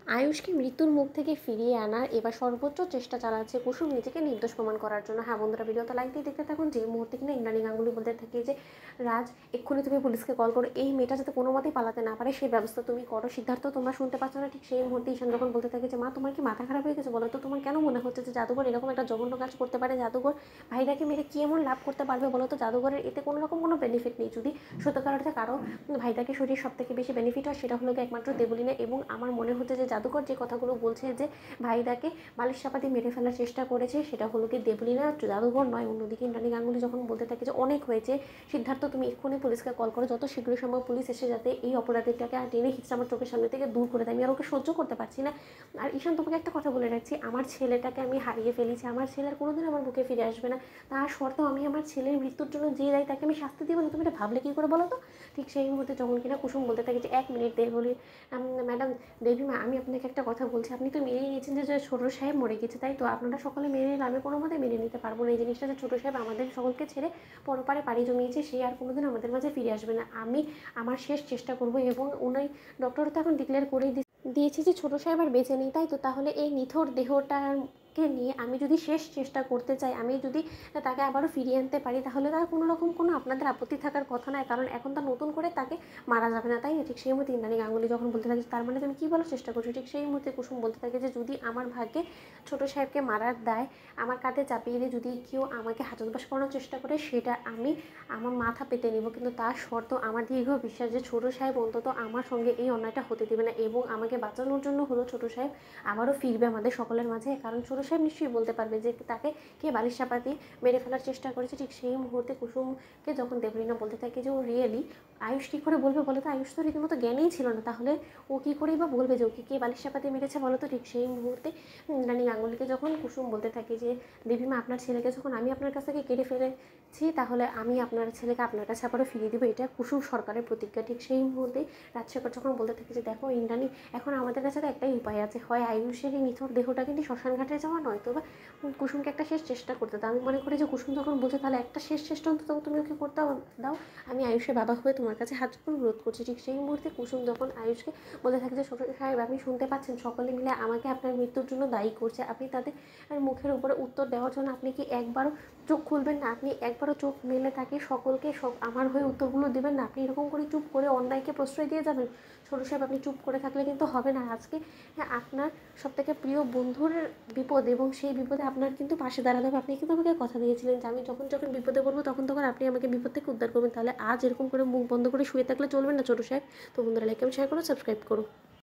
আয়ুষকে মৃত্যুর মুখ থেকে ফিরিয়ে আনার এবার সর্বোচ্চ চেষ্টা চালাচ্ছে কুসুম নিজেকে নির্দোষ প্রমাণ করার জন্য। হ্যাঁ বন্ধুরা, ভিডিওটা লাইক দিয়ে দেখতে থাকুন। যে মুহূর্তে কিনা ইন্দ্রাণী গাঙ্গুলি বলতে থাকে যে রাজ এক্ষুনি তুমি পুলিশকে কল করো, এই মেয়েটা যাতে কোনো মতেই পালাতে না পারে সেই ব্যবস্থা তুমি করো। সিদ্ধার্থ তোমরা শুনতে পাচ্ছ না? ঠিক সেই মুহূর্তে ঈশান যখন বলতে থাকে যে মা তোমার কি মাথা খারাপ হয়ে গেছে, বলো তো তোমার কেন মনে হচ্ছে যে জাদুঘর এরকম একটা জঘন্য কাজ করতে পারে? জাদুঘর ভাইরাকে মেরে কি এমন লাভ করতে পারবে বলো তো? জাদুঘরের এতে কোনো রকম কোনো বেনিফিট নেই। যদি সত্যকার অর্থে কারো ভাইটাকে শরীর সব থেকে বেশি বেনিফিট হয় সেটা হলো একমাত্র দেবলীনা। এবং আমার মনে হচ্ছে যে জাদুকর যে কথাগুলো বলছে যে ভাইদাকে বালিশ চাপা দিয়ে মেরে ফেলার চেষ্টা করেছে সেটা হলো কি দেবলীনা, জাদুঘর নয়। অন্যদিকে ইন্দ্রাণী গাঙ্গুলি যখন বলতে থাকে যে অনেক হয়েছে সিদ্ধার্থ, তুমি এক্ষুনি পুলিশকে কল করো, যত শীঘ্র সম্ভব পুলিশ এসে যাতে এই অপরাধীটাকে আর টেনে হিচড়ে আমার চোখের সামনে থেকে দূর করে দেয়। আমি আর ওকে সহ্য করতে পারছি না। আর ঈশান তোমাকে একটা কথা বলে রাখছি, আমার ছেলেটাকে আমি হারিয়ে ফেলেছি, আমার ছেলের কোনোদিন আমার বুকে ফিরে আসবে না। তার সত্ত্বেও আমি আমার ছেলের মৃত্যুর জন্য যে দায়ী তাকে আমি শাস্তি দিব না। তুমি এটা ভাবলে কী করে বলো তো? ঠিক সেই মুহূর্তে যখন কিনা কুসুম বলতে থাকে যে 1 মিনিট দেবলী, ম্যাডাম দেবীমা আমি আপনাকে একটা কথা বলছি, আপনি তো মেনেই নিয়েছেন যে ছোটো সাহেব মরে গেছে, তাই তো আপনারা সকলে মেনে নিলে আমি কোনো মতে মেনে নিতে পারবো না এই জিনিসটা যে ছোটো সাহেব আমাদের সকলকে ছেড়ে পরপারে পাড়ি জমিয়েছে, সে আর কোনোদিন আমাদের মাঝে ফিরে আসবে না। আমি আমার শেষ চেষ্টা করবো। এবং উনি ডক্টর তো এখন ডিক্লেয়ার করেই দিয়েছে যে ছোটো সাহেব আর বেঁচে নেই, তাই তো তাহলে এই নিথর দেহটাকে নিয়ে আমি যদি শেষ চেষ্টা করতে চাই, আমি যদি তাকে আবারও ফিরিয়ে আনতে পারি, তাহলে তার কোনো রকম কোনো আপনাদের আপত্তি থাকার কথা নয়, কারণ এখন তো নতুন করে তাকে মারা যাবে না, তাই না? ঠিক সেই মুহূর্তে ইন্দ্রাণী গাঙ্গুলি যখন বলতে থাকে তার মানে তুমি কী বলার চেষ্টা করছো? ঠিক সেই মুহূর্তে কুসুম বলতে থাকে যে যদি আমার ভাগ্যে ছোটো সাহেবকে মারার দায় আমার কাঁধে চাপিয়ে দিয়ে যদি কেউ আমাকে হাজতবাস করানোর চেষ্টা করে সেটা আমি আমার মাথা পেতে নেব, কিন্তু তার শর্ত আমার দীর্ঘ বিশ্বাস যে ছোটো সাহেব অন্তত আমার সঙ্গে এই অন্যায়টা হতে দেবে না। এবং আমাকে বাঁচানোর জন্য হলো ছোটো সাহেব আবারও ফিরবে আমাদের সকলের মাঝে, কারণ ছোটো সাহেব নিশ্চয়ই বলতে পারবে যে তাকে কে বালিশ চাপা দিয়ে মেরে ফেলার চেষ্টা করেছে। ঠিক সেই মুহূর্তে কুসুমকে যখন দেবলীনা বলতে থাকে যে ও রিয়েলি, আয়ুষ কী করে বলবে বলো তো? আয়ুষ তো রীতিমতো জ্ঞানেই ছিল না, তাহলে ও কী করেই বা বলবে যে ওকে কে বালিশ চাপা দিয়ে মেরেছে বলো তো? ঠিক সেই মুহূর্তে রানী গাঙ্গুলিকে যখন কুসুম বলতে থাকে যে দেবীমা আপনার ছেলেকে যখন আমি আপনার কাছ থেকে কেড়ে ফেলেছি, তাহলে আমি আপনার ছেলেকে আপনার কাছে আবারও ফিরিয়ে দেবো, এটা কুসুম সরকারের প্রতিজ্ঞা। ঠিক সেই মুহূর্তে রাজশেখর যখন বলতে থাকে যে দেখো ইন্দ্রাণী, এখন আমাদের কাছে তো একটাই উপায় আছে, হয় আয়ুষের এই নিথর দেহটাকে নিয়ে শ্মশান ঘাটে যাওয়া, নয়তো বা কুসুমকে একটা শেষ চেষ্টা করতে দাও। আমি মনে করি যে কুসুম যখন বলছে তাহলে একটা শেষ চেষ্টা অন্তত তুমি ওকে করতে দাও, আমি আয়ুষের বাবা হয়ে তোমার কাছে হাত জোড় অনুরোধ করছি। ঠিক সেই মুহূর্তে কুসুম যখন আয়ুষকে বলে থাকে যে ছোটো সাহেব আপনি শুনতে পাচ্ছেন সকলে মিলে আমাকে আপনার মৃত্যুর জন্য দায়ী করছে, আপনি তাদের মুখের উপরে উত্তর দেওয়ার জন্য আপনি কি একবারও চোখ খুলবেন না? আপনি একবারও চোখ মেলে তাকে সকলকে আমার হয়ে উত্তরগুলো দেবেন না? আপনি এরকম করে চুপ করে অন্যায়কে প্রশ্রয় দিয়ে যাবেন? ছোটো সাহেব আপনি চুপ করে থাকলে কিন্তু হবে না। আজকে আপনার সবথেকে প্রিয় বন্ধুর বিপদ, এবং সেই বিপদে আপনার কিন্তু পাশে দাঁড়াতে হবে। আপনি কিন্তু আমাকে কথা দিয়েছিলেন যে আমি যখন যখন বিপদে পড়বো তখন তখন আপনি আমাকে বিপদ থেকে উদ্ধার করবেন, তাহলে আজ এরকম করে মুখ বন্ধ করে শুয়ে থাকলে চলবে না ছোটো সাহেব। তো বন্ধুরা লাইক এবং শেয়ার করো, সাবস্ক্রাইব করো।